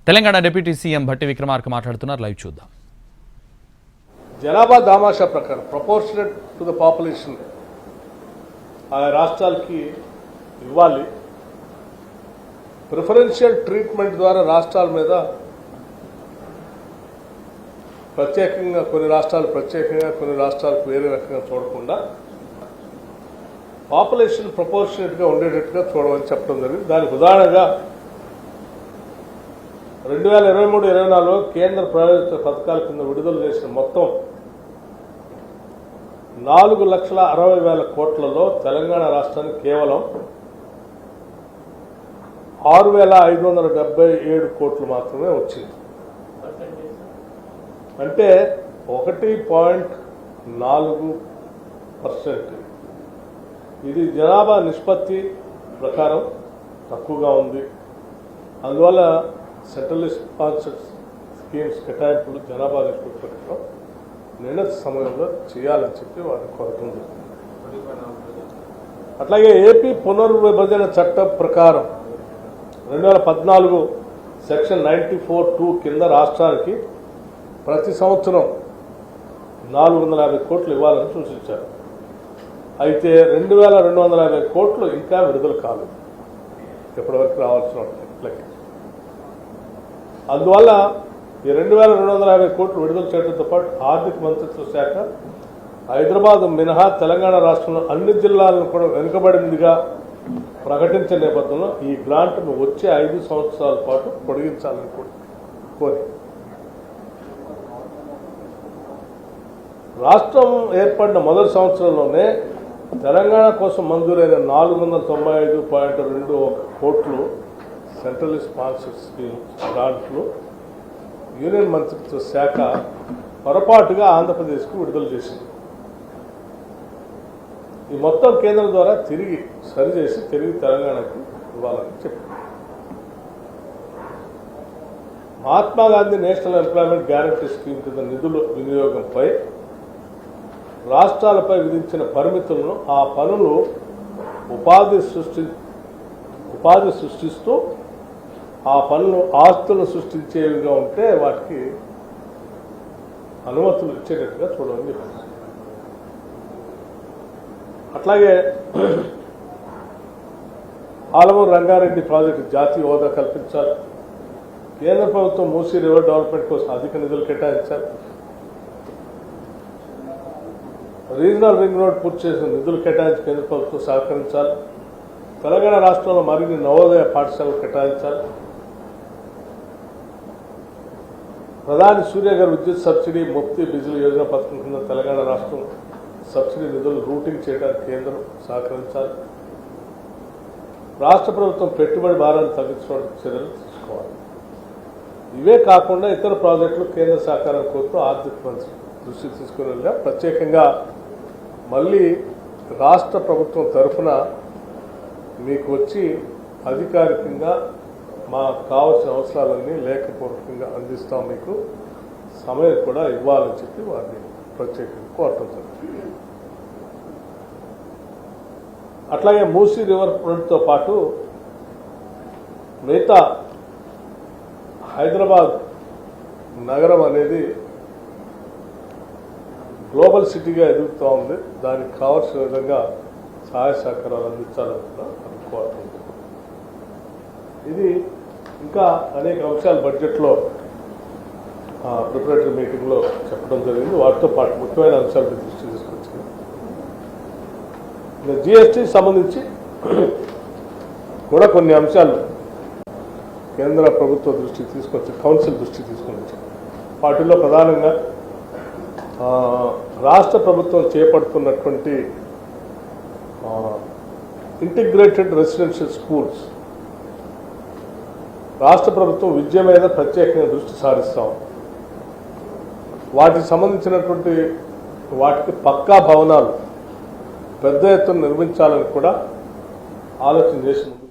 Telangana deputy CM Bhatti Vikramarka మాట్లాడుతున్నారు. Live చూద్దాం. జనాభా దామాషా ప్రకారం ప్రపోర్షనేట్ టు ద పాపులేషన్ ఆయా రాష్ట్రాలకి ఇవ్వాలి. ప్రిఫరెన్షియల్ ట్రీట్మెంట్ ద్వారా రాష్ట్రాల మీద ప్రత్యేకంగా కొన్ని రాష్ట్రాలు ప్రత్యేకంగా కొన్ని రాష్ట్రాలకు వేరే రకంగా చూడకుండా పాపులేషన్ ప్రపోర్షనేట్గా ఉండేటట్టుగా చూడమని చెప్పడం జరిగింది. దానికి ఉదాహరణగా 2023-24 కేంద్ర ప్రాయోజిత పథకాల కింద విడుదల చేసిన మొత్తం 4,60,000 కోట్లలో తెలంగాణ రాష్ట్రానికి కేవలం 6,577 కోట్లు మాత్రమే వచ్చింది. అంటే 1.4%. ఇది జనాభా నిష్పత్తి ప్రకారం తక్కువగా ఉంది. అందువల్ల సెంట్రల్ స్పాన్సర్డ్ స్కీమ్స్ కేటాయింపులు జనాభా నిష్పత్తి ప్రకారం నిర్ణీత సమయంలో చేయాలని చెప్పి వారిని కోరుతుంది. అట్లాగే ఏపీ పునర్విభజన చట్టం ప్రకారం 2014 సెక్షన్ 94(2) కింద రాష్ట్రానికి ప్రతి సంవత్సరం 450 కోట్లు ఇవ్వాలని సూచించారు. అయితే 2,250 కోట్లు ఇంకా విడుదల కాలేదు, ఇప్పటివరకు రావాల్సిన లెక్క. అందువల్ల ఈ 2,250 కోట్లు విడుదల చేయడంతో పాటు ఆర్థిక మంత్రిత్వ శాఖ హైదరాబాద్ మినహా తెలంగాణ రాష్ట్రంలో అన్ని జిల్లాలను కూడా వెనుకబడిందిగా ప్రకటించిన నేపథ్యంలో ఈ గ్రాంట్ను వచ్చే 5 సంవత్సరాల పాటు పొడిగించాలని కోరి రాష్ట్రం ఏర్పడిన మొదటి సంవత్సరంలోనే తెలంగాణ కోసం మంజూరైన 495.21 కోట్లు సెంట్రల్ స్పాన్సర్డ్ స్కీమ్స్ గ్రాంట్లు యూనియన్ మంత్రిత్వ శాఖ పొరపాటుగా ఆంధ్రప్రదేశ్కు విడుదల చేసింది. ఈ మొత్తం కేంద్రం ద్వారా తిరిగి సరిచేసి తిరిగి తెలంగాణకు ఇవ్వాలని చెప్పింది. Mahatma Gandhi national employment guarantee scheme కింద నిధుల వినియోగంపై రాష్ట్రాలపై విధించిన పరిమితులను ఆ పనులు ఉపాధి సృష్టిస్తూ ఆ పనులు ఆస్తులను సృష్టించేవిగా ఉంటే వాటికి అనుమతులు ఇచ్చేటట్టుగా చూడమని చెప్పారు. అట్లాగే ఆలమూరు రంగారెడ్డి ప్రాజెక్టు జాతీయ హోదా కల్పించాలి. కేంద్ర ప్రభుత్వం మూసీ రివర్ డెవలప్మెంట్ కోసం అధిక నిధులు కేటాయించాలి. రీజనల్ రింగ్ రోడ్ పూర్తి చేసిన నిధులు కేటాయించి కేంద్ర ప్రభుత్వం సహకరించాలి. తెలంగాణ రాష్ట్రంలో మరిన్ని నవోదయ పాఠశాలలు కేటాయించాలి. ప్రధాని సూర్య గారి విద్యుత్ సబ్సిడీ ముఫ్తీ బిజిలీ యోజన పథకం కింద తెలంగాణ రాష్ట్రం సబ్సిడీ నిధులు రూటింగ్ చేయడానికి కేంద్రం సహకరించాలి. రాష్ట్ర ప్రభుత్వం పెట్టుబడి భారాన్ని తగ్గించడానికి చర్యలు తీసుకోవాలి. ఇవే కాకుండా ఇతర ప్రాజెక్టులు కేంద్ర సహకారం కోరుతూ ఆర్థిక మంత్రి దృష్టి తీసుకుని ప్రత్యేకంగా మళ్ళీ రాష్ట్ర ప్రభుత్వం తరఫున మీకు వచ్చి అధికారికంగా మాకు కావాల్సిన అవసరాలన్నీ లేఖపూర్వకంగా అందిస్తాం, మీకు సమయం కూడా ఇవ్వాలని చెప్పి వారిని ప్రత్యేకంగా కోరటం జరుగుతుంది. అట్లాగే మూసీ రివర్ ఫ్రంట్తో పాటు మిగతా హైదరాబాద్ నగరం అనేది గ్లోబల్ సిటీగా ఎదుగుతూ ఉంది. దానికి కావాల్సిన విధంగా సహాయ సహకారాలు అందించాలని కూడా అనుకోవటం. ఇది ఇంకా అనేక అంశాలు బడ్జెట్లో ప్రిపరేటరీ మీటింగ్లో చెప్పడం జరిగింది. వాటితో పాటు ముఖ్యమైన అంశాలు దృష్టి తీసుకొచ్చింది. జిఎస్టీకి సంబంధించి కూడా కొన్ని అంశాలు కేంద్ర ప్రభుత్వ దృష్టికి తీసుకొచ్చి కౌన్సిల్ దృష్టికి తీసుకొని వచ్చారు. వాటిల్లో ప్రధానంగా రాష్ట్ర ప్రభుత్వం చేపడుతున్నటువంటి ఇంటిగ్రేటెడ్ రెసిడెన్షియల్ స్కూల్స్, రాష్ట్ర ప్రభుత్వం విద్య మీద ప్రత్యేకంగా దృష్టి సారిస్తాం. వాటికి సంబంధించినటువంటి వాటికి పక్కా భవనాలు పెద్ద ఎత్తున నిర్మించాలని కూడా ఆలోచన చేసింది.